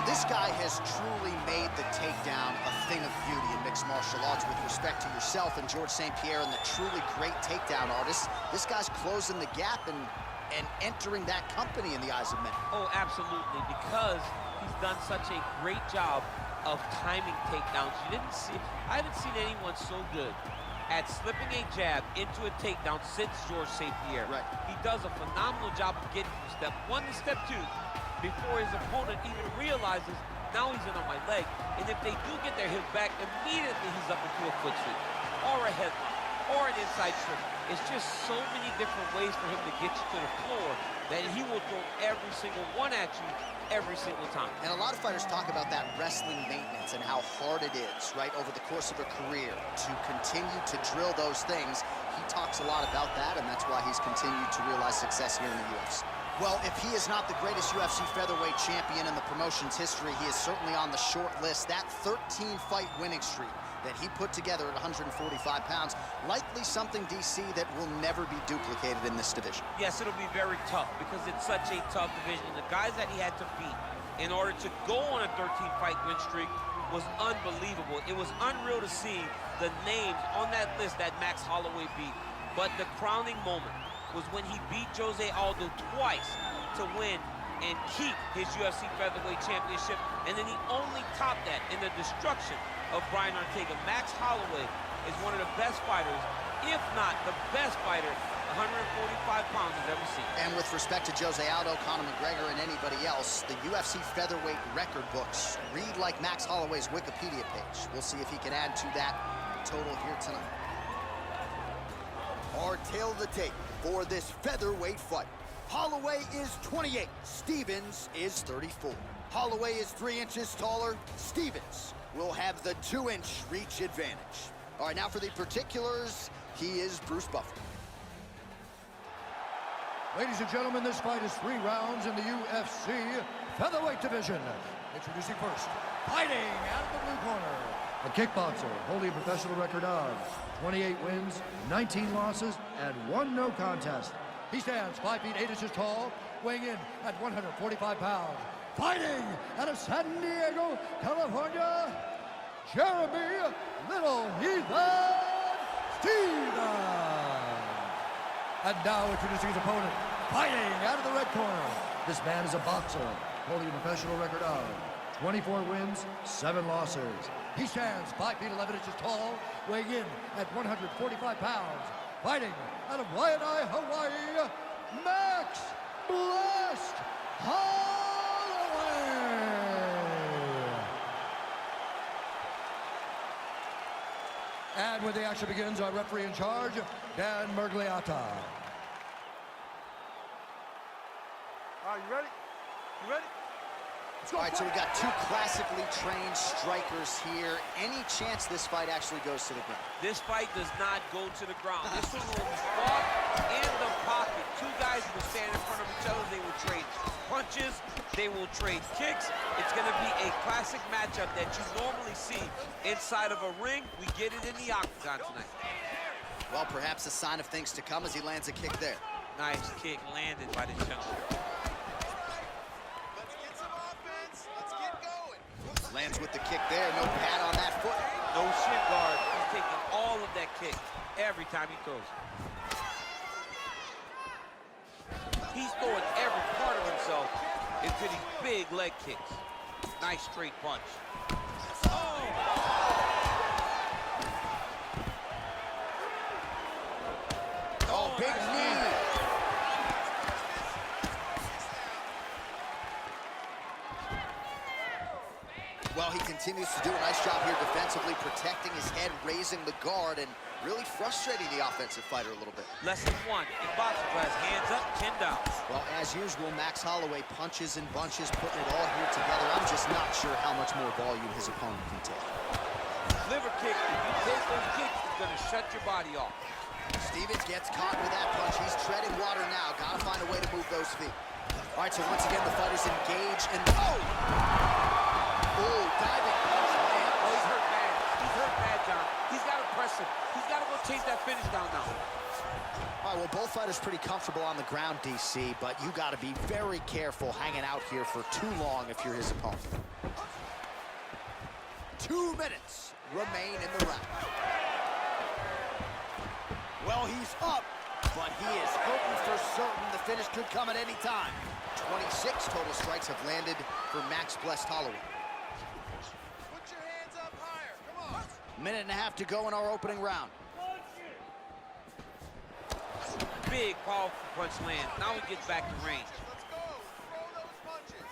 this guy has truly made the takedown a thing of beauty in mixed martial arts. With respect to yourself and George St. Pierre and the truly great takedown artists, this guy's closing the gap and entering that company in the eyes of many. Oh, absolutely, because he's done such a great job of timing takedowns. I haven't seen anyone so good at slipping a jab into a takedown since George St. Pierre. Right. He does a phenomenal job of getting from step 1 to step 2 before his opponent even realizes now he's in on my leg. And if they do get their hip back, immediately he's up into a foot sweep or a headlock or an inside strip. It's just so many different ways for him to get you to the floor that he will throw every single one at you every single time. And a lot of fighters talk about that wrestling maintenance and how hard it is, right, over the course of a career to continue to drill those things. He talks a lot about that, and that's why he's continued to realize success here in the UFC. Well, if he is not the greatest UFC featherweight champion in the promotion's history, he is certainly on the short list. That 13-fight winning streak that he put together at 145 pounds, likely something, DC, that will never be duplicated in this division. Yes, it'll be very tough because it's such a tough division. The guys that he had to beat in order to go on a 13-fight win streak was unbelievable. It was unreal to see the names on that list that Max Holloway beat. But the crowning moment was when he beat Jose Aldo twice to win and keep his UFC featherweight championship, and then he only topped that in the destruction of Brian Ortega. Max Holloway is one of the best fighters, if not the best fighter 145 pounds has ever seen. And with respect to Jose Aldo, Conor McGREGOR, and anybody else, the UFC featherweight record books read like Max Holloway's Wikipedia page. We'll see if he can add to that total here tonight. Our tail of the tape for this featherweight fight. Holloway is 28, Stevens is 34. Holloway is 3 inches taller, Stevens will have the 2-inch reach advantage. All right, now for the particulars, he is Bruce Buffer. Ladies and gentlemen, this fight is 3 rounds in the UFC featherweight division. Introducing first, fighting out of the blue corner, a kickboxer holding a professional record of 28 wins, 19 losses, and 1 no contest. He stands 5 feet 8 inches tall, weighing in at 145 pounds. Fighting out of San Diego, California, Jeremy Little Ethan Stevens. And now introducing his opponent, fighting out of the red corner. This man is a boxer, holding a professional record of 24 wins, 7 losses. He stands 5 feet 11 inches tall, weighing in at 145 pounds. Fighting out of Waianae, Hawaii, Max Blessed Holloway. And when the action begins, our referee in charge, Dan Mergliata. All right, you ready? You ready? All right, so we got 2 classically trained strikers here. Any chance this fight actually goes to the ground? This fight does not go to the ground. This one will be fought in the pocket. 2 guys will stand in front of each other. They will trade punches. They will trade kicks. It's going to be a classic matchup that you normally see inside of a ring. We get it in the octagon tonight. Well, perhaps a sign of things to come as he lands a kick there. Nice kick landed by the jumper. Lands with the kick there, no pad on that foot. No shin guard. He's taking all of that kick every time he throws. He's throwing every part of himself into these big leg kicks. Nice straight punch. Oh, big knee. Well, he continues to do a nice job here defensively, protecting his head, raising the guard, and really frustrating the offensive fighter a little bit. Lesson 1 in boxing class, hands up, chin down. Well, as usual, Max Holloway punches and bunches, putting it all here together. I'm just not sure how much more volume his opponent can take. Liver kick, if you take those kicks, it's gonna shut your body off. Stevens gets caught with that punch. He's treading water now. Gotta find a way to move those feet. All right, so once again, the fighters engage in... Oh, diving punch, man. Oh, he's hurt bad. He's hurt bad, John. He's got to press him. He's got to go chase that finish down now. All right, well, both fighters pretty comfortable on the ground, DC, but you got to be very careful hanging out here for too long if you're his opponent. 2 minutes remain in the round. Well, he's up, but he is hoping for certain the finish could come at any time. 26 total strikes have landed for Max Blessed Holloway. Put your hands up higher. Come on. Minute and a half to go in our opening round. Big, powerful punch lands. Now he gets back to range. Let's go. Throw those punches.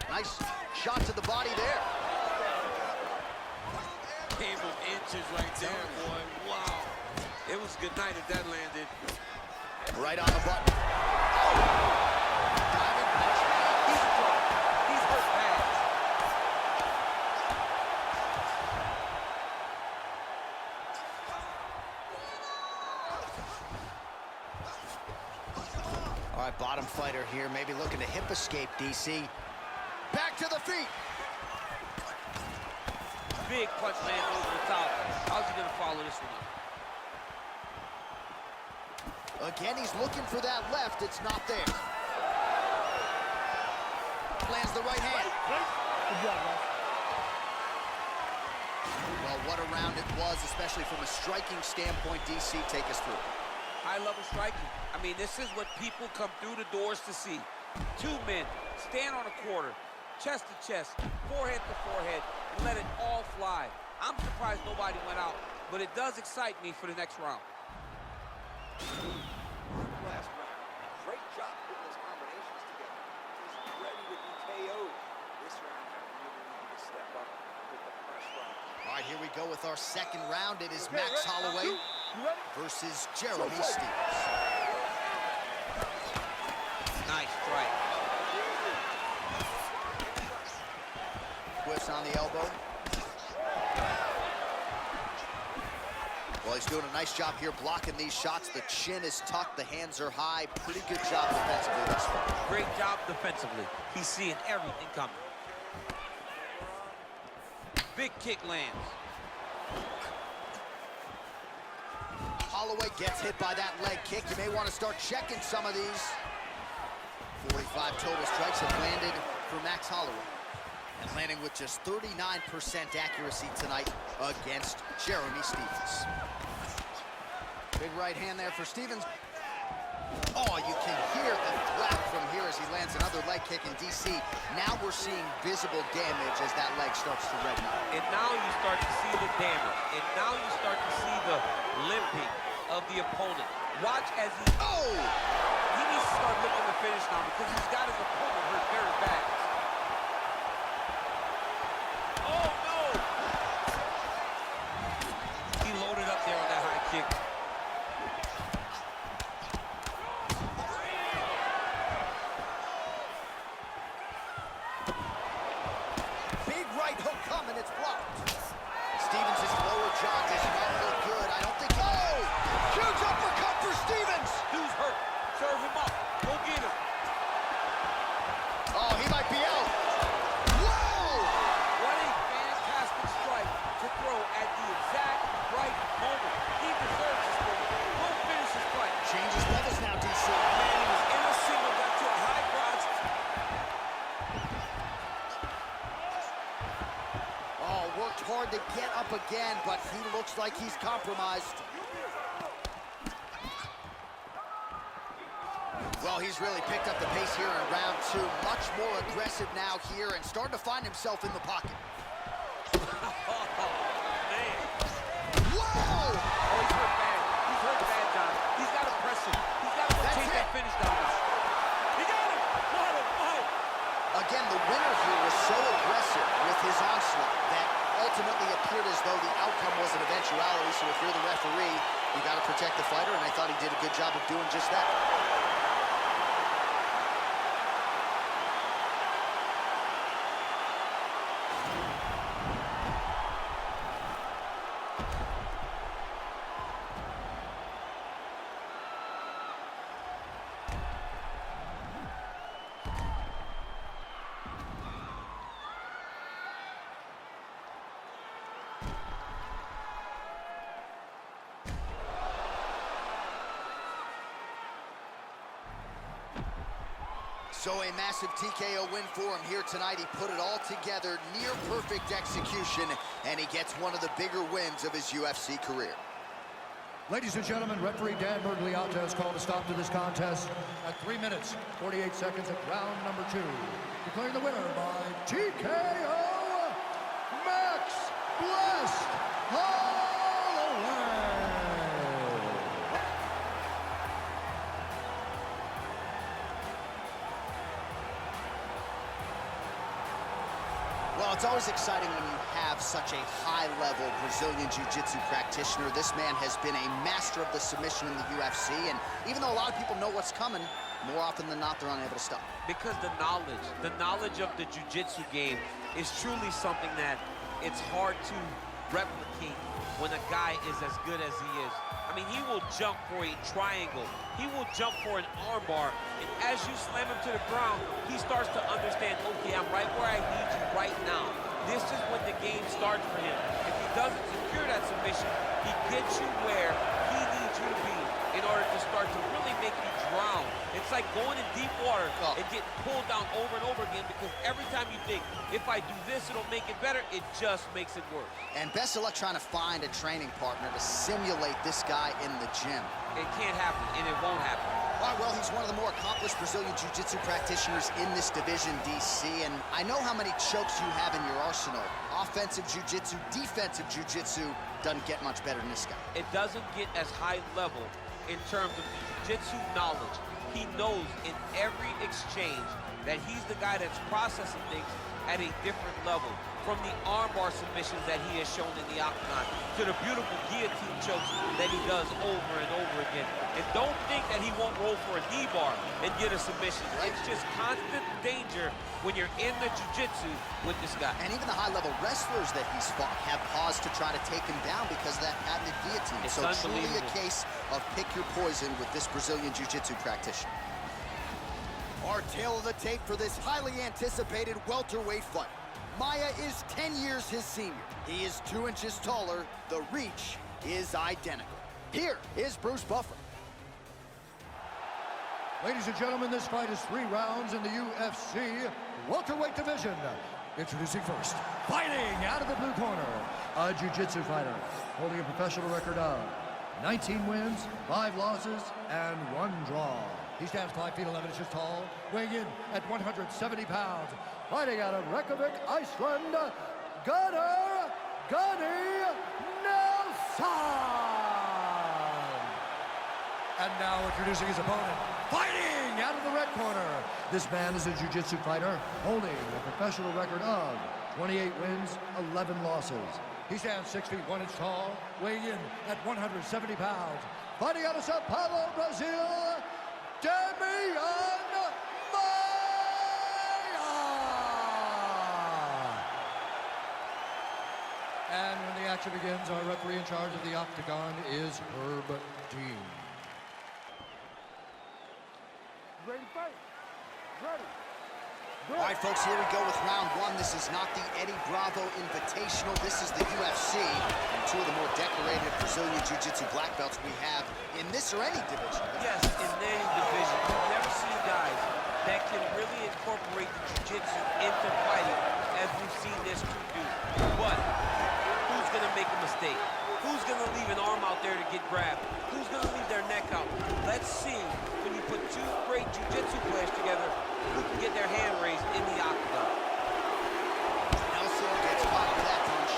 Nice shot to the body there. Came from inches right there, boy. Wow. It was a good night if that landed. Right on the button. Diving punch. He's in trouble. He's hurt bad. All right, bottom fighter here, maybe looking to hip escape, DC. Back to the feet. Big punch lands over the top. How's he gonna follow this one up? Again, he's looking for that left. It's not there. Lands the right hand. Good job, guys. Well, what a round it was, especially from a striking standpoint. DC, take us through. High-level striking. I mean, this is what people come through the doors to see. Two men stand on a quarter, chest to chest, forehead to forehead, and let it all fly. I'm surprised nobody went out, but it does excite me for the next round. Last round. Great job putting those combinations together. He's ready to be KO'd. This round, he really needed to step up with the first round. All right, here we go with our second round. It is Okay, Max ready? Holloway You ready? versus Jeremy Stephens. Nice strike. Whiffs on the elbow. Well, he's doing a nice job here blocking these shots. The chin is tucked, the hands are high. Pretty good job defensively this far. Great job defensively. He's seeing everything coming. Big kick lands. Holloway gets hit by that leg kick. You may want to start checking some of these. 45 total strikes have landed for Max Holloway. And landing with just 39% accuracy tonight against Jeremy Stephens. Big right hand there for Stephens. Oh, you can hear the thwack from here as he lands another leg kick in DC. Now we're seeing visible damage as that leg starts to redden up. And now you start to see the damage. And now you start to see the limping of the opponent. Watch as he... Oh! He needs to start looking to finish now because he's got his opponent hurt very bad. Oh, no! He loaded up there on that high kick. Big right hook coming, it's blocked. Stephens' lower jaw does not look good. I don't think... Oh! Huge uppercut for Stephens! Dude's hurt. Serve him up. Go get him. Oh, he might be out. Whoa! What a fantastic strike to throw at the exact right moment. He deserves this moment. Go finish his fight. Changes levels now, DC. Man, he was in a single, got to a high cross. Oh, worked hard to get up again, but he looks like he's compromised. Well, he's really picked up the pace here in round two. Much more aggressive now here and starting to find himself in the pocket. Man. Whoa! Oh, he's hurt bad. He's hurt bad, John. He's got to press him. He's got to take that finish down now. He got him. What a fight. Again, the winner here was so aggressive with his onslaught that ultimately appeared as though the outcome was an eventuality. So if you're the referee, you got to protect the fighter, and I thought he did a good job of doing just that. So a massive TKO win for him here tonight. He put it all together, near perfect execution, and he gets one of the bigger wins of his UFC career. Ladies and gentlemen, referee Dan Bergliata has called a stop to this contest at 3 minutes, 48 seconds at round number 2. Declaring the winner by TKO, Max Blessed Holloway. Well, it's always exciting when you have such a high-level Brazilian Jiu-Jitsu practitioner. This man has been a master of the submission in the UFC, and even though a lot of people know what's coming, more often than not, they're unable to stop. Because the knowledge of the Jiu-Jitsu game is truly something that it's hard to replicate when a guy is as good as he is. I mean, he will jump for a triangle. He will jump for an armbar. And as you slam him to the ground, he starts to understand, okay, I'm right where I need you right now. This is when the game starts for him. If he doesn't secure that submission, he gets you where he needs you to be in order to start to really make you drown. It's like going in deep water and getting pulled down over and over again, because every time you think, if I do this, it'll make it better, it just makes it worse. And best of luck trying to find a training partner to simulate this guy in the gym. It can't happen, and it won't happen. All right, well, he's one of the more accomplished Brazilian Jiu-Jitsu practitioners in this division, DC, and I know how many chokes you have in your arsenal. Offensive Jiu-Jitsu, defensive Jiu-Jitsu, doesn't get much better than this guy. It doesn't get as high level in terms of Jiu-Jitsu knowledge. He knows in every exchange that he's the guy that's processing things at a different level. From the armbar submissions that he has shown in the octagon to the beautiful guillotine chokes that he does over and over again. And don't think that he won't roll for a knee bar and get a submission. It's just constant danger when you're in the jiu-jitsu with this guy. And even the high-level wrestlers that he's fought have paused to try to take him down because of that patented guillotine. It's so truly a case of pick your poison with this Brazilian jiu-jitsu practitioner. Our tale of the tape for this highly anticipated welterweight fight. Maia is 10 years his senior. He is 2 inches taller. The reach is identical. Here is Bruce Buffer. Ladies and gentlemen, this fight is 3 rounds in the UFC welterweight division. Introducing first, fighting out of the blue corner, a jiu-jitsu fighter holding a professional record of 19 wins, 5 losses, and 1 draw. He stands 5 feet 11 inches tall, weighing in at 170 pounds. Fighting out of Reykjavik, Iceland, Gunnar Gunny Nelson. And now introducing his opponent, fighting out of the red corner. This man is a jiu-jitsu fighter holding a professional record of 28 wins, 11 losses. He stands 6 feet 1 inch tall, weighing in at 170 pounds. Fighting out of Sao Paulo, Brazil, Damian Maia. And when the action begins, our referee in charge of the octagon is Herb Dean. Ready to fight? Ready. All right, folks, here we go with round 1. This is not the Eddie Bravo Invitational. This is the UFC, and 2 of the more decorated Brazilian Jiu-Jitsu black belts we have in this or any division. Yes, in any division. You've never seen guys that can really incorporate the jiu-jitsu into fighting as we've seen this two do. But who's going to make a mistake? Who's going to leave an arm out there to get grabbed? Who's going to leave their neck out? Let's see, when you put 2 great jiu-jitsu players together, who can get their hand raised in the octagon. Nelson gets caught with that punch.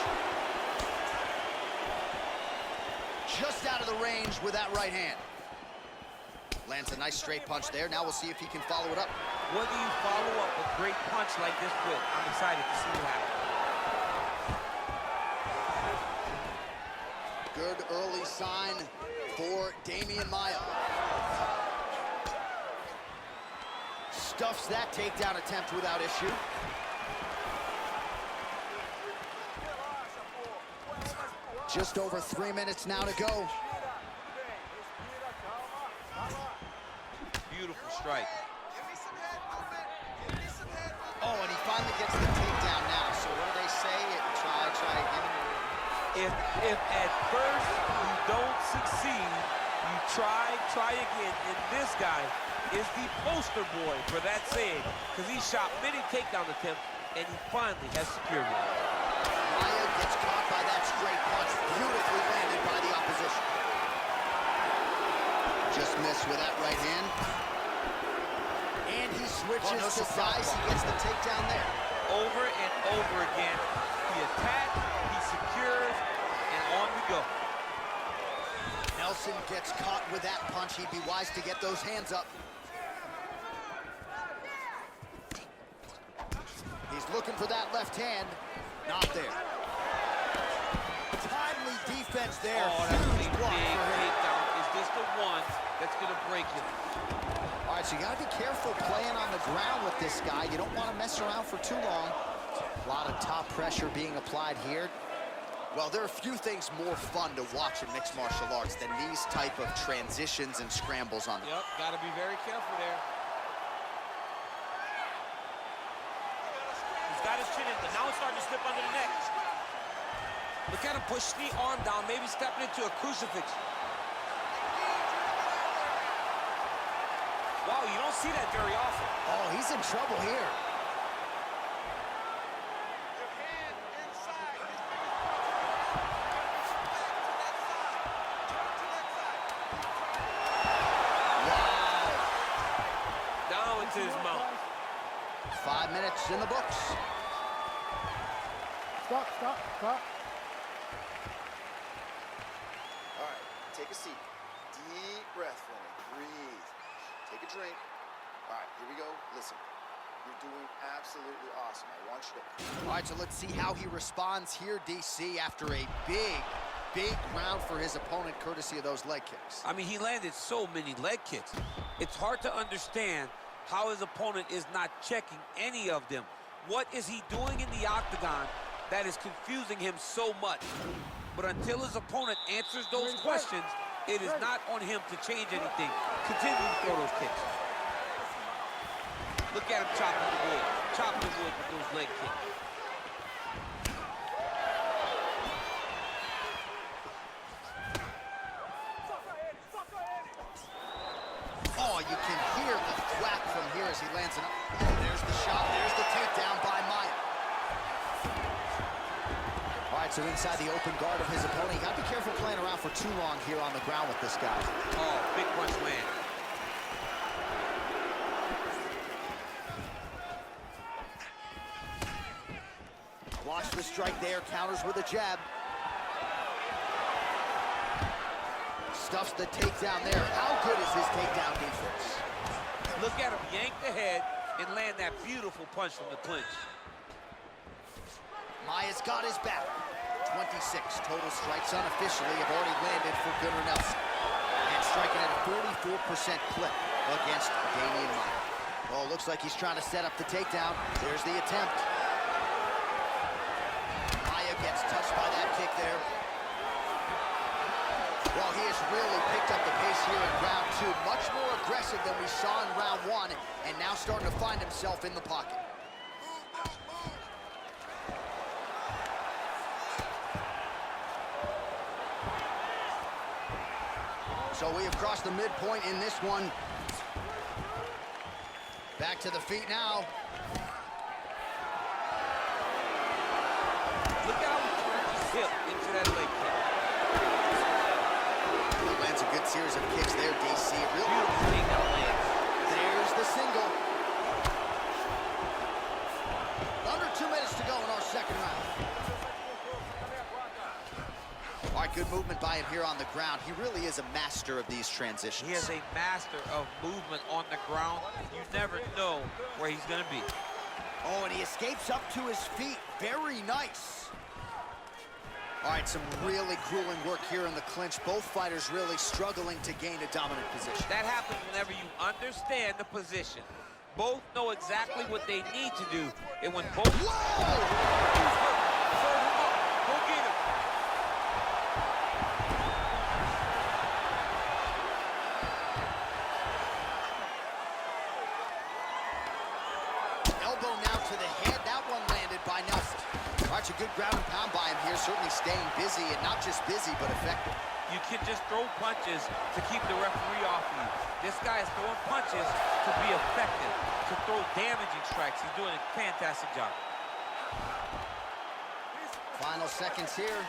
Just out of the range with that right hand. Lands a nice straight punch there. Now we'll see if he can follow it up. What do you follow up a great punch like this with? I'm excited to see what happens. Good early sign for Damian Maia. Stuffs that takedown attempt without issue. Just over 3 minutes now to go. Beautiful strike. Oh, and he finally gets the takedown now. So what do they say? Try again. If at first you don't succeed, you try again. And this guy is the poster boy for that saying, because he shot many takedown attempts, and he finally has secured one. Maia gets caught by that straight punch, beautifully landed by the opposition. Just missed with that right hand. And he switches to size. He gets the takedown there. Over and over again. He attacks, he secures, and on we go. Nelson gets caught with that punch. He'd be wise to get those hands up. He's looking for that left hand. Not there. Timely defense there. Oh, that's a big takedown. Is this the one that's going to break him? All right, so you got to be careful playing on the ground with this guy. You don't want to mess around for too long. A lot of top pressure being applied here. Well, there are few things more fun to watch in mixed martial arts than these type of transitions and scrambles on the Yep, got to be very careful there. He's got his chin in, but now it's starting to slip under the neck. Look at him push the arm down, maybe stepping into a crucifix. Wow, you don't see that very often. Oh, he's in trouble here. To his mouth. 5 minutes in the books. Stop. All right, take a seat. Deep breath, Lenny. Breathe. Take a drink. All right, here we go. Listen, you're doing absolutely awesome. I want you to... All right, so let's see how he responds here, DC, after a big round for his opponent, courtesy of those leg kicks. I mean, he landed so many leg kicks. It's hard to understand how his opponent is not checking any of them. What is he doing in the octagon that is confusing him so much? But until his opponent answers those questions, it is not on him to change anything. Continue to throw those kicks. Look at him chopping the wood with those leg kicks. Oh, you can hear the thwack from here as he lands it. There's the shot. There's the takedown by Maia. All right, so inside the open guard of his opponent. You got to be careful playing around for too long here on the ground with this guy. Oh, big punch land. Watch the strike there. Counters with a jab. Stuffs the takedown there. How good is his takedown defense? Look at him yank the head and land that beautiful punch from the clinch. Maia's got his back. 26 total strikes unofficially have already landed for Gunnar Nelson. And striking at a 44% clip against Damian Maia. Well, looks like he's trying to set up the takedown. There's the attempt. Maia gets touched by that kick there. Well, he has really picked up the pace here in round two. Much more aggressive than we saw in round one, and now starting to find himself in the pocket. So we have crossed the midpoint in this one. Back to the feet now. Look how he turns his hip into that leg kick. Lands a good series of kicks there, DC. Real Beautiful takedown lands. There's the single. Under 2 minutes to go in our second round. All right, good movement by him here on the ground. He really is a master of these transitions. He is a master of movement on the ground. You never know where he's going to be. Oh, and he escapes up to his feet. Very nice. All right, some really grueling work here in the clinch. Both fighters really struggling to gain a dominant position. That happens whenever you understand the position. Both know exactly what they need to do. And when both... Whoa! Serve him up. Go get him. Elbow now to the head. That one landed by Nelson. All right, a good ground and pound by him here, certainly staying busy, and not just busy, but effective. You can just throw punches to keep the referee off you. This guy is throwing punches to be effective, to throw damaging strikes. He's doing a fantastic job. Final seconds here.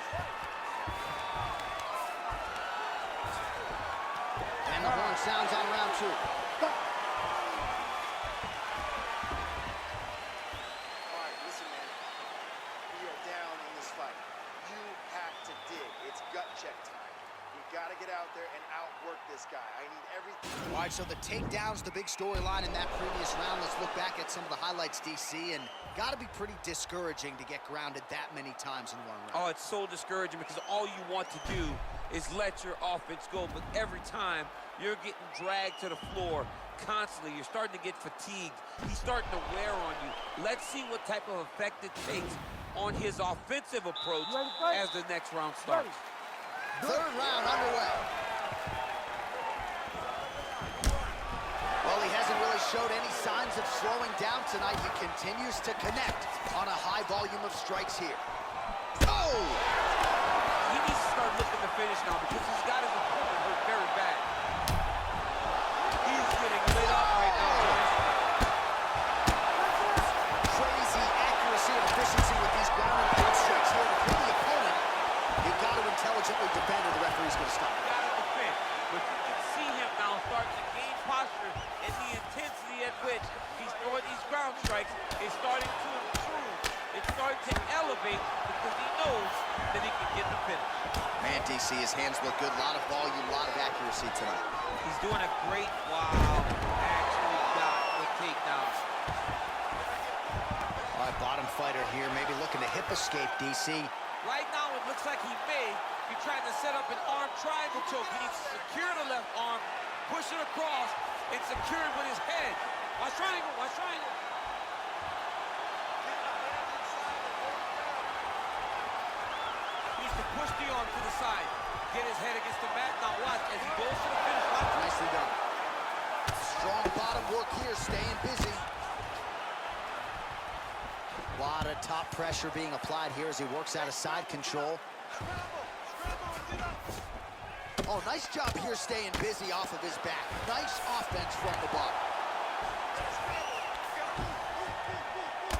And the horn sounds on round 2. Listen, man. We are down in this fight. You have to dig. It's gut check time. We got to get out there and outwork this guy. I need everything. All right, so the takedown's the big storyline in that previous round. Let's look back at some of the highlights, DC, and got to be pretty discouraging to get grounded that many times in one round. Oh, it's so discouraging because all you want to do is let your offense go, but every time you're getting dragged to the floor constantly. You're starting to get fatigued. He's starting to wear on you. Let's see what type of effect it takes on his offensive approach as the next round starts. Third round underway. Well, he hasn't really showed any signs of slowing down tonight. He continues to connect on a high volume of strikes here. Oh! He needs to start looking to finish now because he's got his opponent hurt very bad. He's getting lit up right now. Crazy accuracy and efficiency with these ground and pound strikes here. To kill the opponent, you've got to intelligently defend or the referee's going to stop. You got to defend, but you can see him now starting to gain posture, and the intensity at which he's throwing these ground strikes is starting to improve. It's starting to elevate because he knows that he can get the finish. Man, DC, his hands look good. A lot of volume, a lot of accuracy tonight. He's doing a great, wow, actually got the takedown. All right, bottom fighter here, maybe looking to hip escape, DC. Right now, it looks like he may be trying to set up an arm triangle choke. He needs to secure the left arm, push it across, and secure it with his head. Watch triangle, watch triangle. He needs to push the arm to the side, get his head against the mat. Now watch, as he goes to the finish line. Nicely done. Strong bottom work here, staying busy. A lot of top pressure being applied here as he works out of side control. Oh, nice job here staying busy off of his back. Nice offense from the bottom.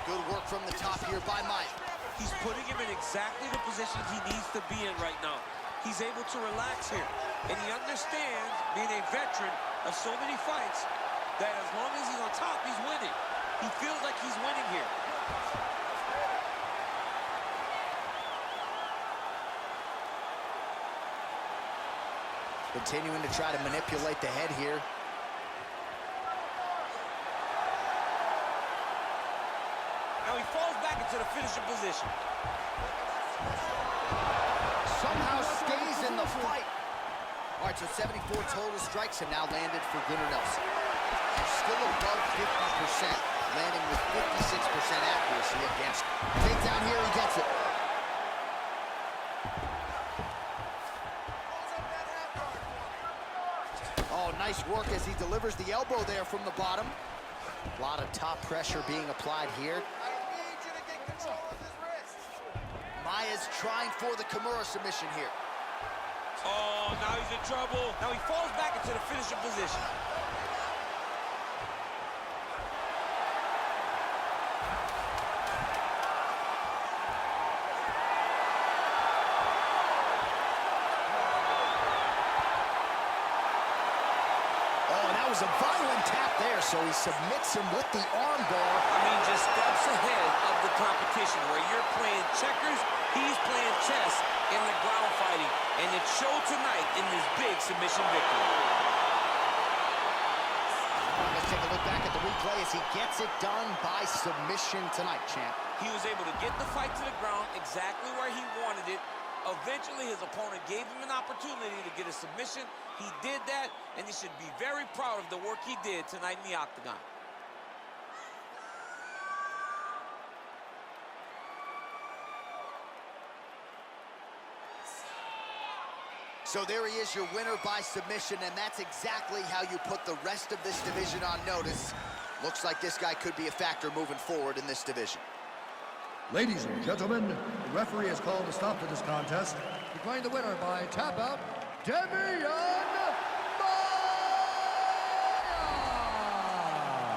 Good work from the top here by Mike. He's putting him in exactly the position he needs to be in right now. He's able to relax here, and he understands, being a veteran of so many fights, that as long as he's on top, he's winning. He feels like he's winning here. Continuing to try to manipulate the head here. Now he falls back into the finishing position. Somehow stays in the fight. All right, so 74 total strikes have now landed for Gunnar Nelson. He's still above 50%, landing with 56% accuracy against him. Takedown here, he gets it. Oh, nice work as he delivers the elbow there from the bottom. A lot of top pressure being applied here. I need you to get control of his wrist. Maya's trying for the Kimura submission here. Oh, now he's in trouble. Now he falls back into the finishing position. A violent tap there, so he submits him with the arm bar. I mean, just steps ahead of the competition. Where you're playing checkers, he's playing chess in the ground fighting. And it showed tonight in this big submission victory. Let's take a look back at the replay as he gets it done by submission tonight, champ. He was able to get the fight to the ground exactly where he wanted it. Eventually, his opponent gave him an opportunity to get a submission. He did that, and he should be very proud of the work he did tonight in the octagon. So there he is, your winner by submission, and that's exactly how you put the rest of this division on notice. Looks like this guy could be a factor moving forward in this division. Ladies and gentlemen, the referee has called a stop to this contest, declaring the winner by tap out, Demian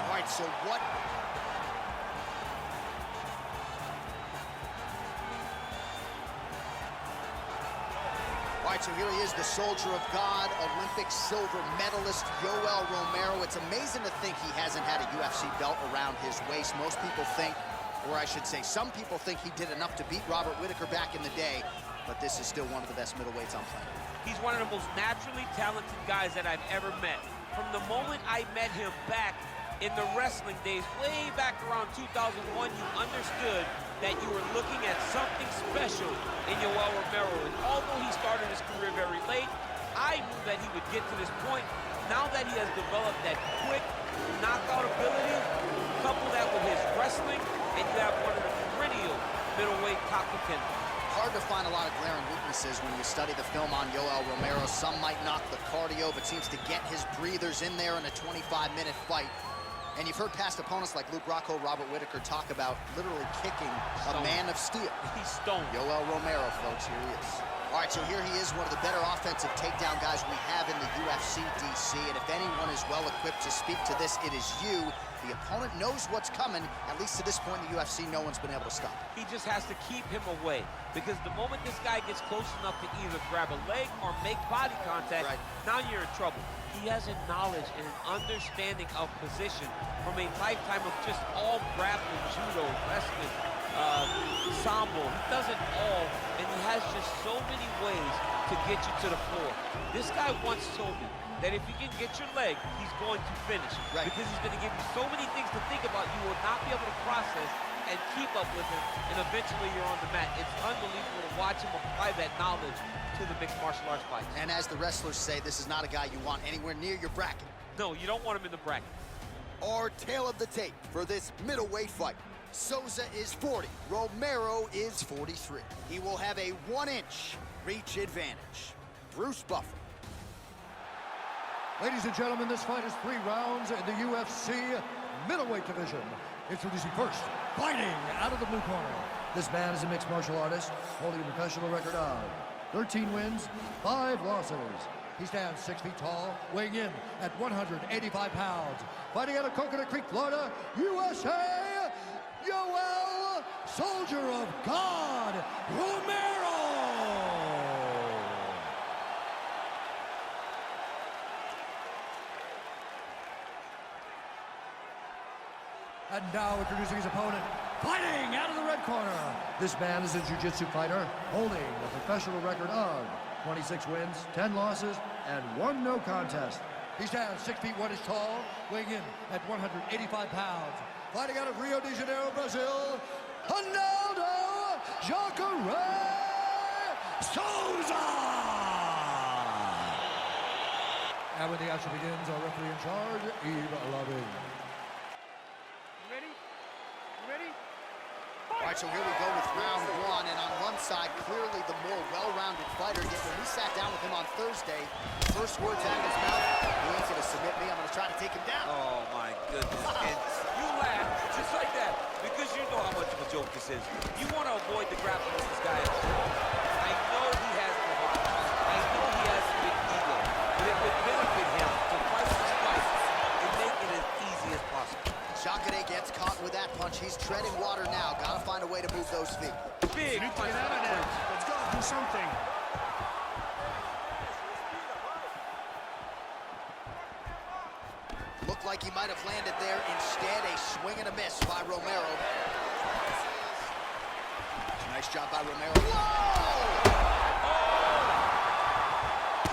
All right, so what? All right, so here he is, the soldier of God, Olympic silver medalist, Yoel Romero. It's amazing to think he hasn't had a UFC belt around his waist. Most people think, or I should say, some people think he did enough to beat Robert Whittaker back in the day, but this is still one of the best middleweights on planet. He's one of the most naturally talented guys that I've ever met. From the moment I met him back in the wrestling days, way back around 2001, you understood that you were looking at something special in Yoel Romero. And although he started his career very late, I knew that he would get to this point. Now that he has developed that quick knockout ability, couple that with his wrestling, and you have one of the perennial middleweight top contenders. Hard to find a lot of glaring weaknesses when you study the film on Yoel Romero. Some might knock the cardio, but seems to get his breathers in there in a 25-minute fight. And you've heard past opponents like Luke Rockhold, Robert Whittaker talk about literally kicking a man of steel. He's stoned. Yoel Romero, folks, here he is. All right, so here he is, one of the better offensive takedown guys we have in the UFC, DC. And if anyone is well-equipped to speak to this, it is you. The opponent knows what's coming. At least to this point in the UFC, no one's been able to stop him. He just has to keep him away, because the moment this guy gets close enough to either grab a leg or make body contact, now you're in trouble. He has a knowledge and an understanding of position from a lifetime of just all grappling, judo, wrestling, sambo. He does it all, and he has just so many ways to get you to the floor. This guy once told me that if you can get your leg, he's going to finish. Because he's going to give you so many things to think about, you will not be able to process and keep up with him, and eventually you're on the mat. It's unbelievable to watch him apply that knowledge to the mixed martial arts fight. And as the wrestlers say, this is not a guy you want anywhere near your bracket. No, you don't want him in the bracket. Our tail of the tape for this middleweight fight. Souza is 40, Romero is 43. He will have a 1-inch reach advantage. Bruce Buffer. Ladies and gentlemen, this fight is 3 rounds in the UFC middleweight division. Introducing first, fighting out of the blue corner. This man is a mixed martial artist, holding a professional record of 13 wins, 5 losses. He stands 6 feet tall, weighing in at 185 pounds. Fighting out of Coconut Creek, Florida, USA, Yoel, Soldier of God, Romero! And now introducing his opponent, fighting out of the red corner. This man is a jiu-jitsu fighter, holding a professional record of 26 wins, 10 losses, and 1 no contest. He stands 6 feet 1 inches tall, weighing in at 185 pounds. Fighting out of Rio de Janeiro, Brazil, ALDO Souza! And when the action begins, our referee in charge, Yves Loving. All right, so here we go with round 1, and on one side, clearly the more well-rounded fighter. Yet when we sat down with him on Thursday, first words out of his mouth, he ain't gonna submit me, I'm gonna try to take him down. Oh my goodness. And you laugh just like that because you know how much of a joke this is. You want to avoid the grappling with this guy. I know he has the heart. I know he has a big ego. But it would benefit him to fight this fight and make it as easy as possible. Jacare gets caught with that punch. He's treading water now. Gotta find a way to move those feet. Big punch. Let's go, do something. Looked like he might have landed there. Instead, a swing and a miss by Romero. Nice job by Romero. Whoa!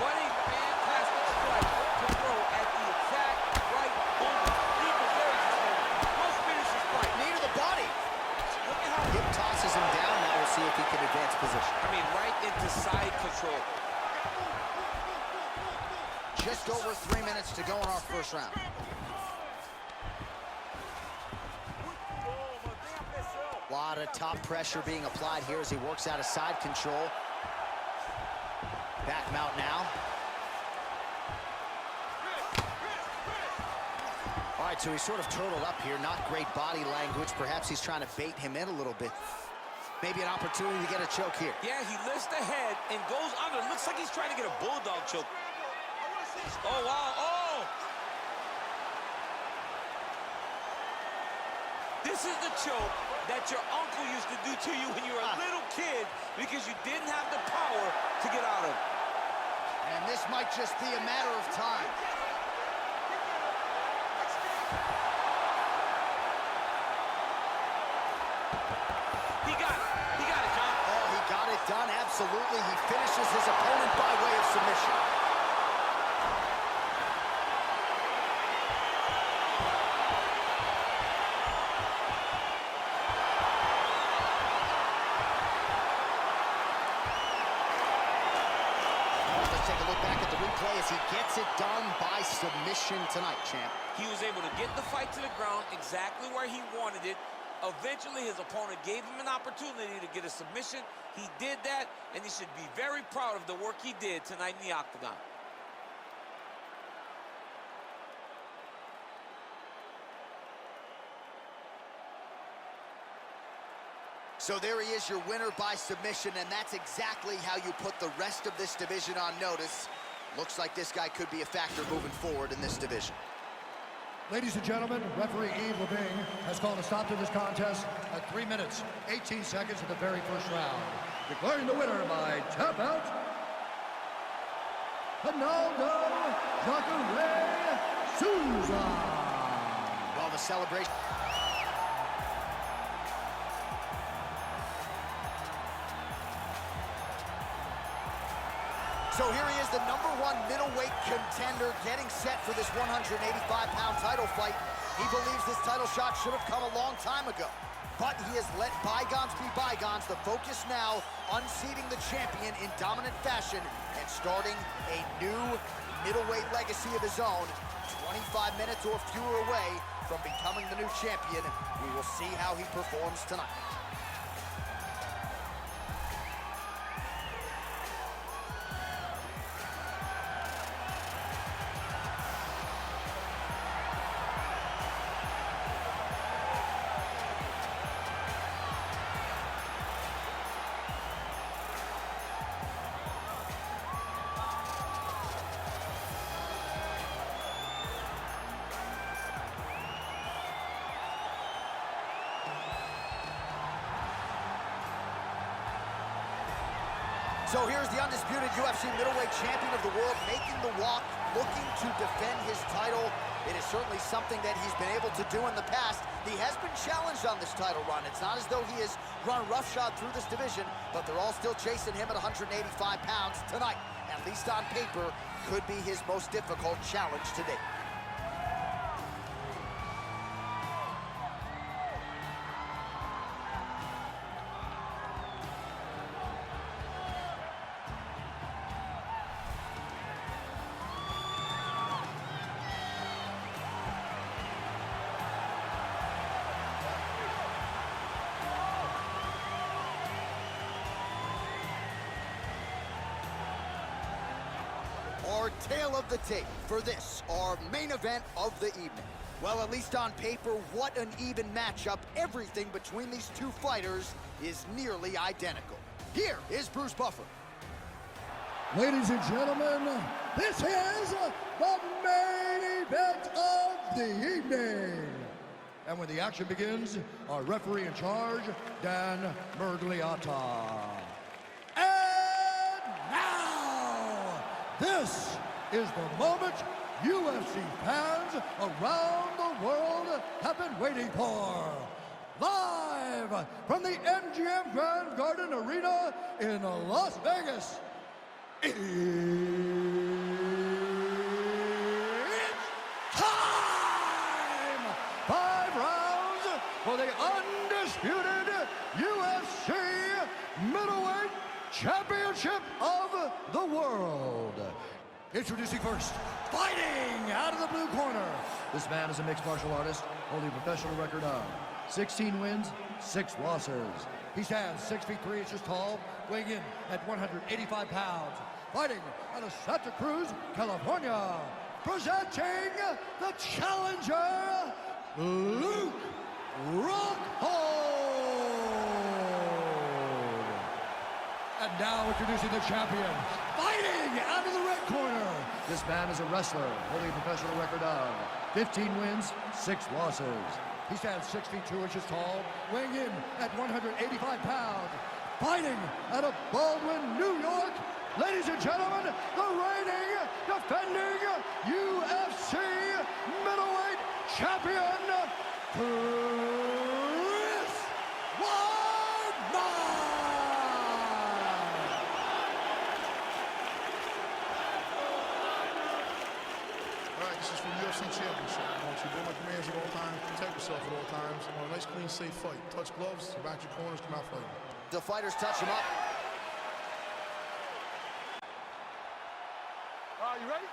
What a fantastic strike to throw at the exact right moment. He was very sustainable. Most finishes fight. Knee to the body. Look at how Hip tosses him down. Now we'll see if he can advance position. I mean, right into side control. Just over 3 minutes to go in our first round. A lot of top pressure being applied here as he works out of side control. Back him out now. All right, so he's sort of turtled up here. Not great body language. Perhaps he's trying to bait him in a little bit. maybe an opportunity to get a choke here. Yeah, he lifts the head and goes under. Looks like he's trying to get a bulldog choke. Oh, wow. Oh! This is the choke that your uncle used to do to you when you were a little kid because you didn't have the power to get out of. And this might just be a matter of time. He got it, John. Oh, he got it done, absolutely. He finishes his opponent by way of submission. Let's take a look back at the replay as he gets it done by submission tonight, champ. He was able to get the fight to the ground exactly where he wanted it. Eventually, his opponent gave him an opportunity to get a submission. He did that, and he should be very proud of the work he did tonight in the octagon. So there he is, your winner by submission, and that's exactly how you put the rest of this division on notice. Looks like this guy could be a factor moving forward in this division. Ladies and gentlemen, referee Yves Leving has called a stop to this contest at 3 minutes, 18 seconds of the very first round. Declaring the winner by tap out, ALDO Souza. Well, the celebration. So here he is, the #1 middleweight contender, getting set for this 185-pound title fight. He believes this title shot should have come a long time ago, but he has let bygones be bygones. The focus now, unseating the champion in dominant fashion and starting a new middleweight legacy of his own. 25 minutes or fewer away from becoming the new champion. We will see how he performs tonight. So here's the undisputed UFC middleweight champion of the world making the walk, looking to defend his title. It is certainly something that he's been able to do in the past. He has been challenged on this title run. It's not as though he has run roughshod through this division, but they're all still chasing him at 185 pounds tonight. At least on paper, could be his most difficult challenge to date. Our tale of the tape for this, our main event of the evening. Well, at least on paper, what an even matchup. Everything between these two fighters is nearly identical. Here is Bruce Buffer. Ladies and gentlemen, this is the main event of the evening. And when the action begins, our referee in charge, Dan Mergliata. And now, this is the moment UFC fans around the world have been waiting for. Live from the MGM Grand Garden Arena in Las Vegas. It's time! 5 rounds for the undisputed UFC Middleweight Championship of the World. Introducing first, fighting out of the blue corner. This man is a mixed martial artist, holding a professional record of 16 wins, 6 losses. He stands 6 feet 3 inches tall, weighing in at 185 pounds. Fighting out of Santa Cruz, California. Presenting the challenger, Luke Rockhold. Now introducing the champion, fighting out of the red corner. This man is a wrestler, holding a professional record of 15 wins, 6 losses. He stands 62 inches tall, weighing in at 185 pounds. Fighting out of Baldwin, New York, ladies and gentlemen, the reigning, defending UFC middleweight champion, Chris Weidman! All right, this is from UFC Championship. I want you to obey my commands at all times, protect yourself at all times. I want a nice, clean, safe fight. Touch gloves, back your corners, come out fighting. The fighters touch him up. You ready?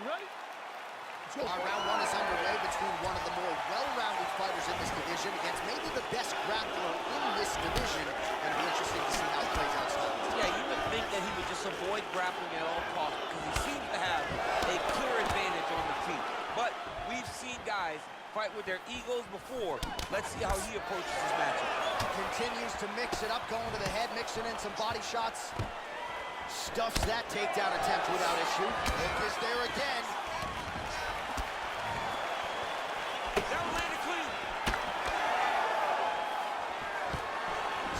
You ready? Let's go. Round one is underway between one of the more well-rounded fighters in this division against maybe the best grappler in this division. Going to be interesting to see how it plays out. Yeah, you would think that he would just avoid grappling at all costs because he seems to have a clear advantage on the feet. But we've seen guys fight with their egos before. Let's see how he approaches this matchup. Continues to mix it up, going to the head, mixing in some body shots. Stuffs that takedown attempt without issue. Hook is there again. That one landed clean.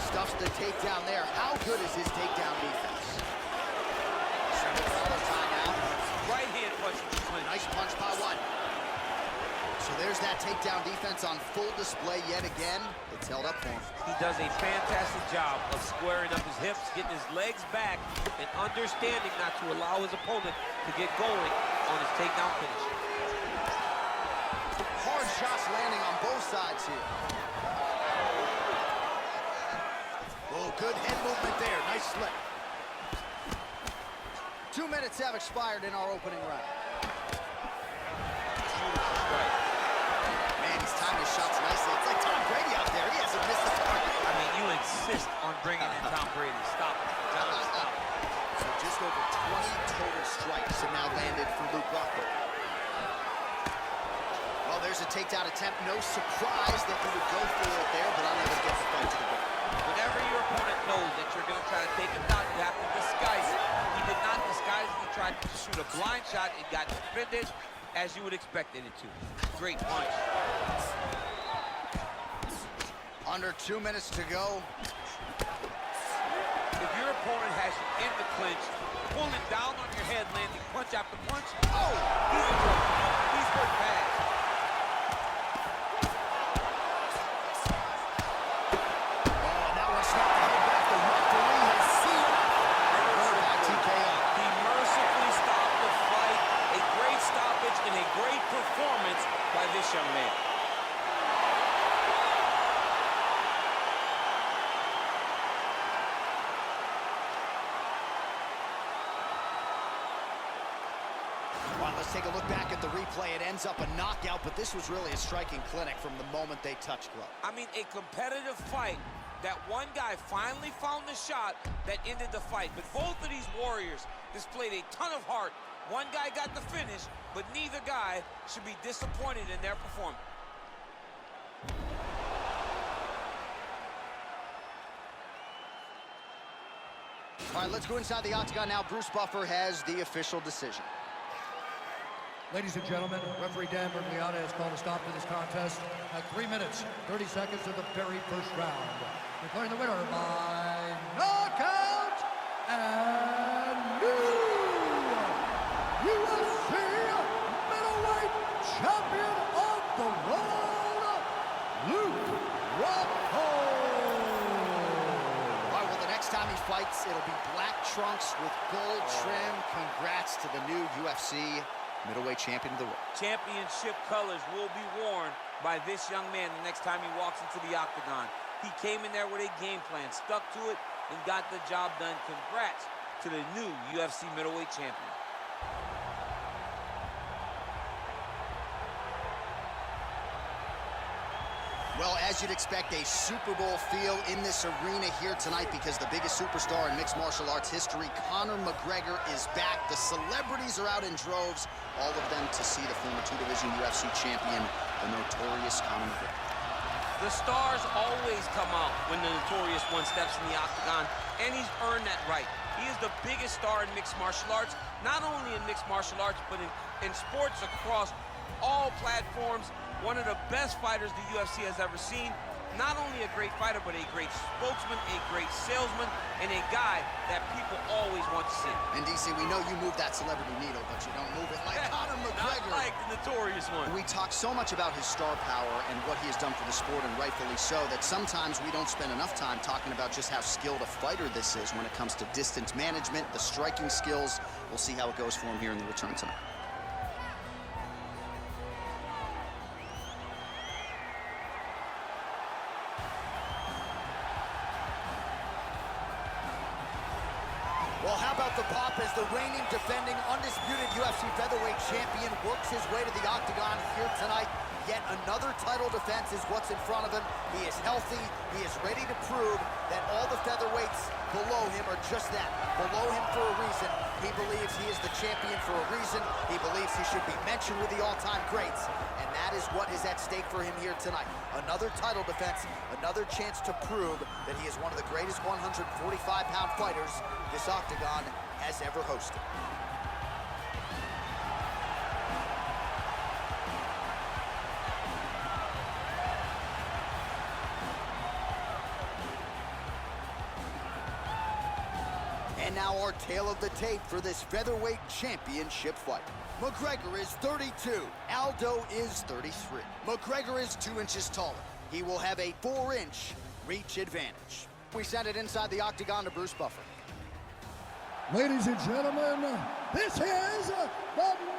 Stuffs the takedown there. How good is his takedown defense? Time out. Right hand punch. Nice punch by one. So there's that takedown defense on full display yet again. It's held up for him. He does a fantastic job of squaring up his hips, getting his legs back, and understanding not to allow his opponent to get going on his takedown finish. Hard shots landing on both sides here. Oh, good head movement there. Nice slip. 2 minutes have expired in our opening round. Man, he's timing his shots nicely. It's like Tom Brady out there. He hasn't missed a target. I mean, you insist on bringing in Tom Brady. Stop it. Stop it. So just over 20 total strikes have now landed for Luke Rockhold. Well, there's a takedown attempt. No surprise that he would go for it there, but unable to get the fight to the ground. Whenever your opponent knows that you're going to try to take him down, you have to disguise it. He did not disguise it. He tried to shoot a blind shot. It got defended as you would expect it to. Great punch. Under 2 minutes to go. If your opponent has you in the clinch, pulling down on your head, landing punch after punch, oh, he's in trouble. He's hurt bad. Oh, and that one snapped the head back. The referee has seen it. TKO. He mercifully stopped the fight. A great stoppage and a great performance by this young man. All right, let's take a look back at the replay. It ends up a knockout, but this was really a striking clinic from the moment they touched glove. I mean, a competitive fight that one guy finally found the shot that ended the fight. But both of these warriors displayed a ton of heart. One guy got the finish, but neither guy should be disappointed in their performance. All right, let's go inside the octagon now. Bruce Buffer has the official decision. Ladies and gentlemen, referee Dan Mergliata has called a stop to this contest at 3 minutes, 30 seconds of the very first round. Declaring the winner by knockout and new UFC middleweight champion of the world, Luke Rockhold. All right, well, the next time he fights, it'll be black trunks with gold trim. Congrats to the new UFC middleweight champion of the world. Championship colors will be worn by this young man the next time he walks into the octagon. He came in there with a game plan, stuck to it, and got the job done. Congrats to the new UFC middleweight champion. Well, as you'd expect, a Super Bowl feel in this arena here tonight because the biggest superstar in mixed martial arts history, Conor McGregor, is back. The celebrities are out in droves, all of them to see the former two-division UFC champion, the notorious Conor McGregor. The stars always come out when the notorious one steps in the octagon, and he's earned that right. He is the biggest star in mixed martial arts, not only in mixed martial arts, but in sports across all platforms. One of the best fighters the UFC has ever seen. Not only a great fighter, but a great spokesman, a great salesman, and a guy that people always want to see. And DC, we know you move that celebrity needle, but you don't move it like Conor McGregor. Not like the notorious one. We talk so much about his star power and what he has done for the sport, and rightfully so, that sometimes we don't spend enough time talking about just how skilled a fighter this is when it comes to distance management, the striking skills. We'll see how it goes for him here in the return tonight. Well, how about the pop as the reigning, defending, undisputed UFC featherweight champion works his way to the octagon here tonight. Yet another title defense is what's in front of him. He is healthy. He is ready to prove that all the featherweights below him are just that, below him for a reason. He believes he is the champion for a reason. He believes he should be mentioned with the all-time greats. And that is what is at stake for him here tonight. Another title defense, another chance to prove that he is one of the greatest 145-pound fighters this octagon has ever hosted. And now our tale of the tape for this featherweight championship fight. McGregor is 32, Aldo is 33. McGregor is 2 inches taller. He will have a 4-inch reach advantage. We send it inside the octagon to Bruce Buffer. Ladies and gentlemen, this is the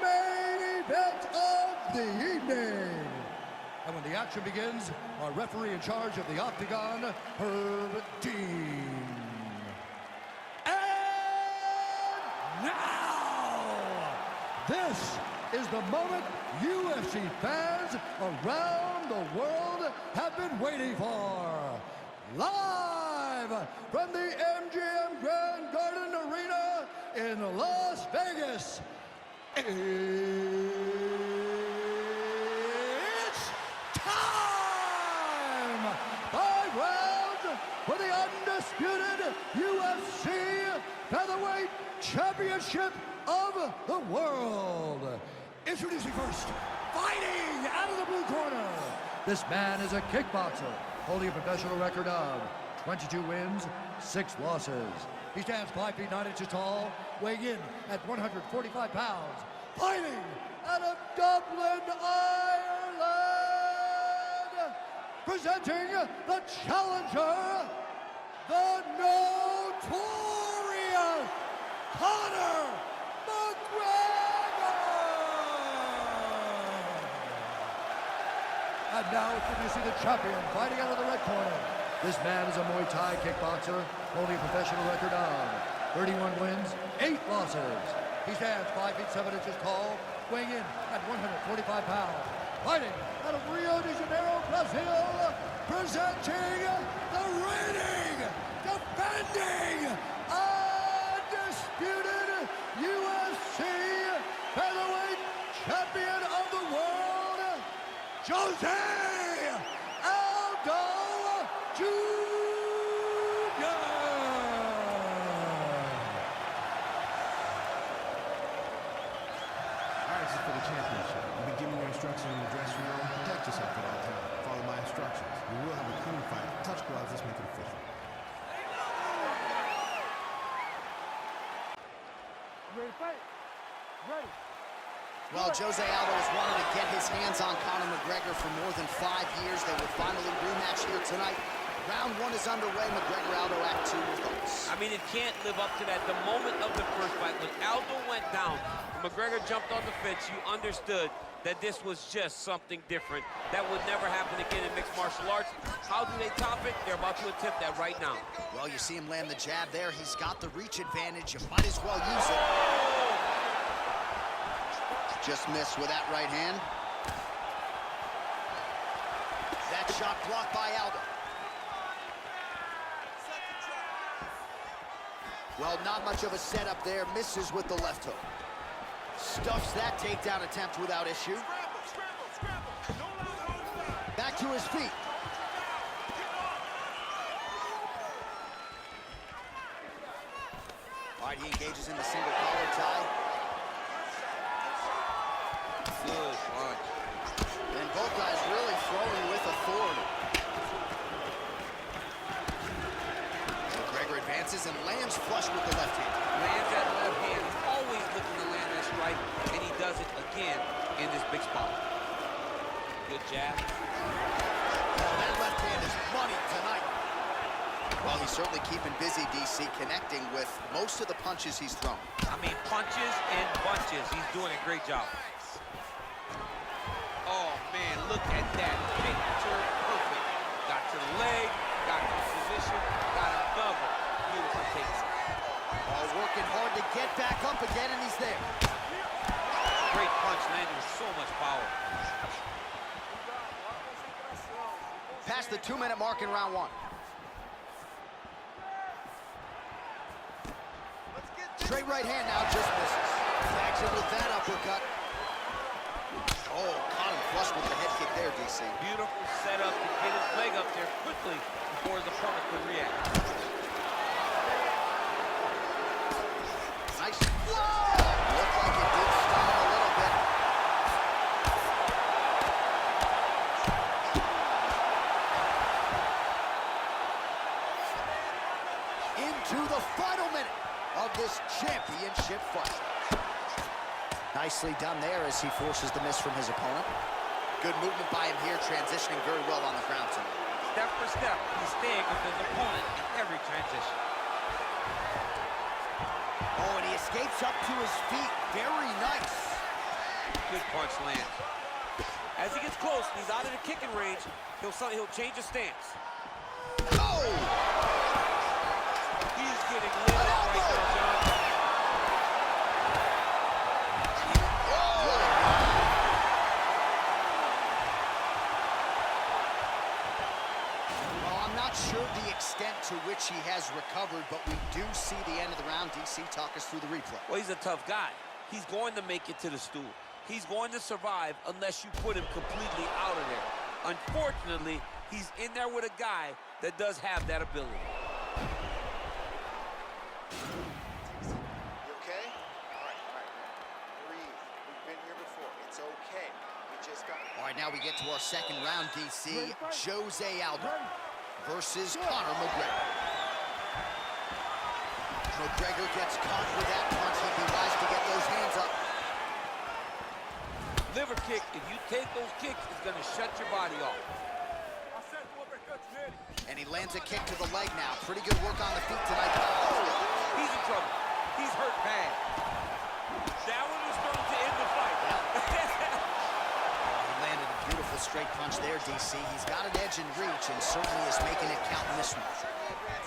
main event of the evening. And when the action begins, our referee in charge of the octagon, Herb Dean. And now, this is the moment UFC fans around the world have been waiting for. Live from the MGM Grand Garden Arena in Las Vegas, it's time! 5 rounds for the undisputed UFC Featherweight Championship of the world. Introducing first, fighting out of the blue corner. This man is a kickboxer, holding a professional record of 22 wins, 6 losses. He stands 5 feet 9 inches tall, weighing in at 145 pounds. Fighting out of Dublin, Ireland, presenting the challenger, the notorious Conor McGregor. And now introducing the champion, fighting out of the red corner. This man is a Muay Thai kickboxer, holding a professional record of 31 wins, 8 losses. He stands 5 feet 7 inches tall, weighing in at 145 pounds. Fighting out of Rio de Janeiro, Brazil, presenting the reigning, defending, undisputed UFC featherweight champion of the world, Jose ALDO Jr. All right, this is for the championship. You'll be giving your instructions in the dressing room. Protect yourself at all times. Follow my instructions. We will have a clean fight. Touch gloves. Let's make it official. Ready to fight? Ready. Well, Jose Aldo has wanted to get his hands on Conor McGregor for more than 5 years. They will finally rematch here tonight. Round 1 is underway. McGregor, Aldo, Act 2, your thoughts. I mean, it can't live up to that. The moment of the first fight, when Aldo went down, McGregor jumped on the fence, you understood that this was just something different. That would never happen again in mixed martial arts. How do they top it? They're about to attempt that right now. Well, you see him land the jab there. He's got the reach advantage. You might as well use it. Just missed with that right hand. That shot blocked by Aldo. Well, not much of a setup there. Misses with the left hook. Stuffs that takedown attempt without issue. Back to his feet. right, he engages in the single collar tie. Good punch. And both guys really throwing with authority. McGregor advances and lands flush with the left hand. Lands that left hand. He's always looking to land that strike, and he does it again in this big spot. Good jab. Oh, that left hand is money tonight. Well, he's certainly keeping busy, DC, connecting with most of the punches he's thrown. I mean, punches and bunches. He's doing a great job. Oh, man, look at that. Picture perfect. Got to the leg, got to the position, got another beautiful takedown. Oh, working hard to get back up again, and he's there. Great punch landed with so much power. Past the 2-minute mark in round 1. Straight right hand now, just misses. Tags him with that uppercut. Oh, caught him flush with the head kick there, DC. Beautiful setup to get his leg up there quickly before his opponent could react. Nice. Whoa! Looked like it did stun him a little bit. Into the final minute of this championship fight. Nicely done there as he forces the miss from his opponent. Good movement by him here, transitioning very well on the ground tonight. Step for step, he's staying with his opponent in every transition. Oh, and he escapes up to his feet. Very nice. Good punch lands. As he gets close, he's out of the kicking range, he'll change his stance. Oh! He's getting lit up right now, John. Sure the extent to which he has recovered, but we do see the end of the round. DC, talk us through the replay. Well, he's a tough guy. He's going to make it to the stool. He's going to survive unless you put him completely out of there. Unfortunately, he's in there with a guy that does have that ability. You okay? All right. Breathe. We've been here before. It's okay. We just got... All right, now we get to our second round, DC. Jose Aldo versus Conor McGregor. McGregor gets caught with that punch. He'd be wise to get those hands up. Liver kick, if you take those kicks, it's going to shut your body off. And he lands a kick to the leg now. Pretty good work on the feet tonight. Oh! He's in trouble. He's hurt bad. That one was going to end the fight. He landed a beautiful straight punch there, DC. He's got an edge in reach and certainly is making it count in this one.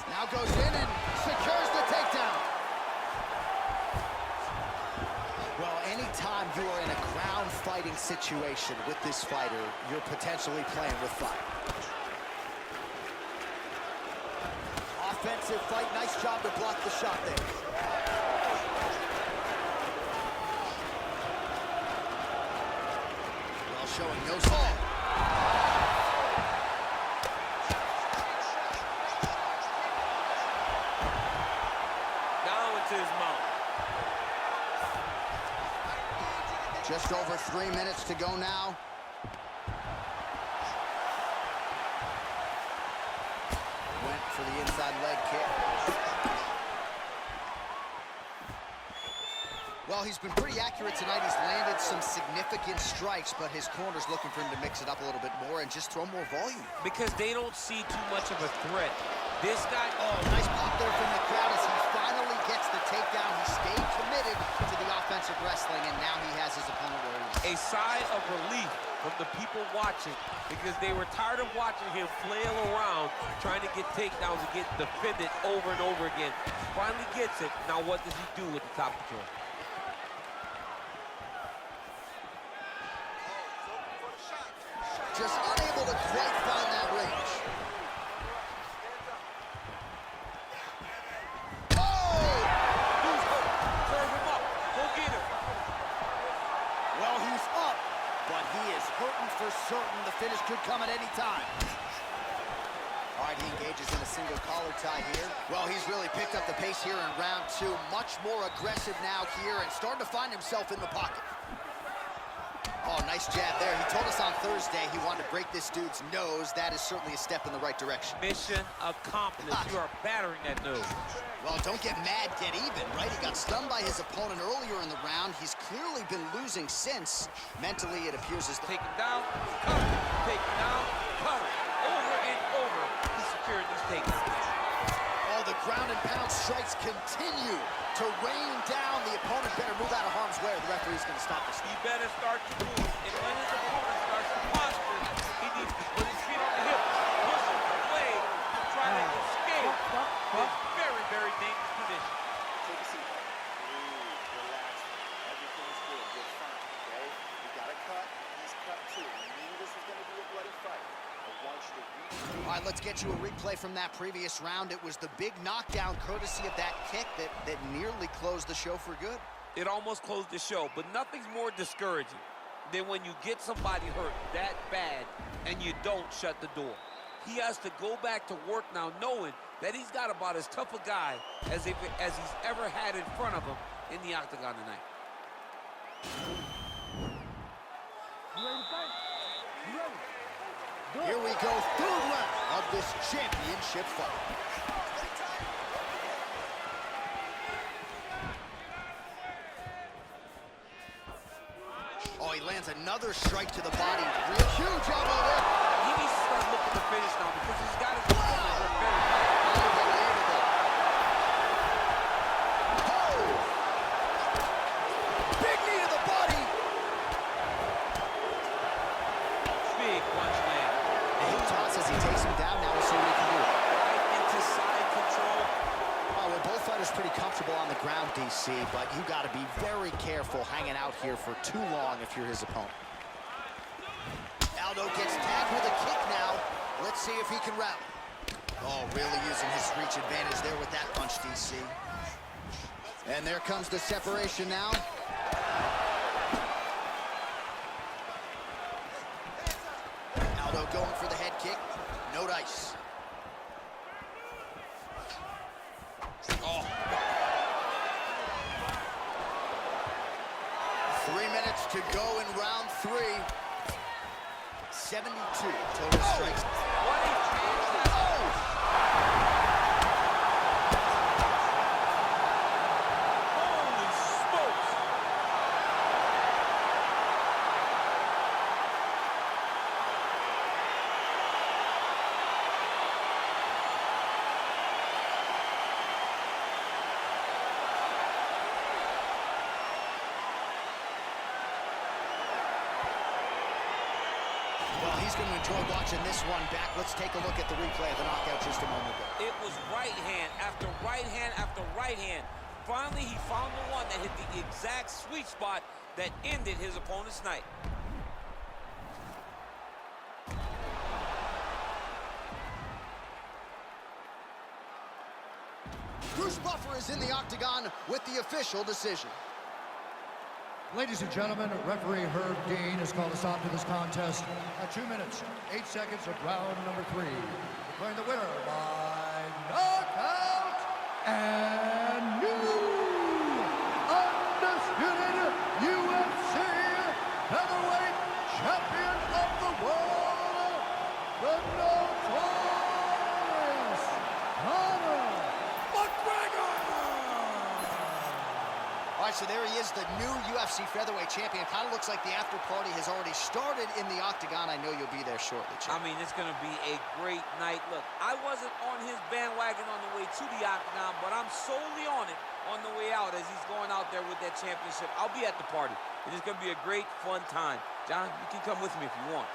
Now goes in and secures the takedown. Well, anytime you are in a ground fighting situation with this fighter, you're potentially playing with fire. Offensive fight, nice job to block the shot there. Well, showing no sign. Down into his mouth. Just over 3 minutes to go now. Went for the inside leg kick. Well, he's been pretty accurate tonight. He's landed some significant strikes, but his corner's looking for him to mix it up a little bit more and just throw more volume. Because they don't see too much of a threat. This guy, Oh, nice pop there from the crowd as he finally gets the takedown. He stayed committed to the offensive wrestling, and now he has his opponent where he is. a sigh of relief from the people watching because they were tired of watching him flail around trying to get takedowns and get defended over and over again. Finally gets it. Now what does he do with the top control? Just unable to quite find that range. Oh! Who's hurt? Serve him up. Go get him. Well, he's up, but he is hurting for certain. The finish could come at any time. All right, he engages in a single collar tie here. Well, he's really picked up the pace here in round 2. Much more aggressive now here and starting to find himself in the pocket. Oh, nice jab there. He told us on Thursday he wanted to break this dude's nose. That is certainly a step in the right direction. Mission accomplished. You are battering that nose. Well, don't get mad, get even, right? He got stunned by his opponent earlier in the round. He's clearly been losing since. Mentally, it appears as though... Take him down, cut him. Take him down, cut him. Over and over, he's securing these takedowns. Oh, the ground and pound strikes continue to rain down. The opponent better move out of harm's way or the referee's going to stop this. He better start to move. And when his opponent starts to posture, he needs to put his feet on the hips, push him away to try to escape this very, very dangerous position. Take a seat. Breathe, relax. Everything's good. You're fine, okay? You got a cut. He's cut too. We knew this was going to be a bloody fight. I want you to read. All right, let's get you a replay from that previous round. It was the big knockdown courtesy of that kick that nearly closed the show for good. It almost closed the show, but nothing's more discouraging than when you get somebody hurt that bad and you don't shut the door. He has to go back to work now knowing that he's got about as tough a guy as he's ever had in front of him in the octagon tonight. Here we go, third round of this championship fight. Oh, he lands another strike to the body. Real huge elbow there. He needs to start looking to finish now because he's got his opponent hurt very bad. Unbelievable. Oh! Big knee to the body. Big punch land. And he tosses, he takes him down. Now we'll see what he can do. Right into side control. Oh, well, both fighters pretty comfortable on the ground, DC, but you got to be very careful hanging out here for too long if you're his opponent. Aldo gets tagged with a kick now. Let's see if he can rally. Oh, really using his reach advantage there with that punch, DC. And there comes the separation now. Aldo going for the head kick. No dice. Oh. 3 minutes to go in round 3. 72 total strikes. What a chance. Holy smokes. Well, he's going to enjoy watching this one back. Let's take a look at the replay of the knockout just a moment ago. It was right hand after right hand after right hand. Finally, he found the one that hit the exact sweet spot that ended his opponent's night. Bruce Buffer is in the octagon with the official decision. Ladies and gentlemen, referee Herb Dean has called a stop to this contest at 2 minutes, 8 seconds of round number 3. Declaring the winner by knockout and new undisputed UFC heavyweight champion of the world, the notorious Conor McGREGOR! All right, so there he is, the new UFC featherweight champion. Kind of looks like the after party has already started in the octagon. I know you'll be there shortly, champ. I mean, it's going to be a great night. Look, I wasn't on his bandwagon on the way to the octagon, but I'm solely on it on the way out as he's going out there with that championship. I'll be at the party. It is going to be a great, fun time. John, you can come with me if you want.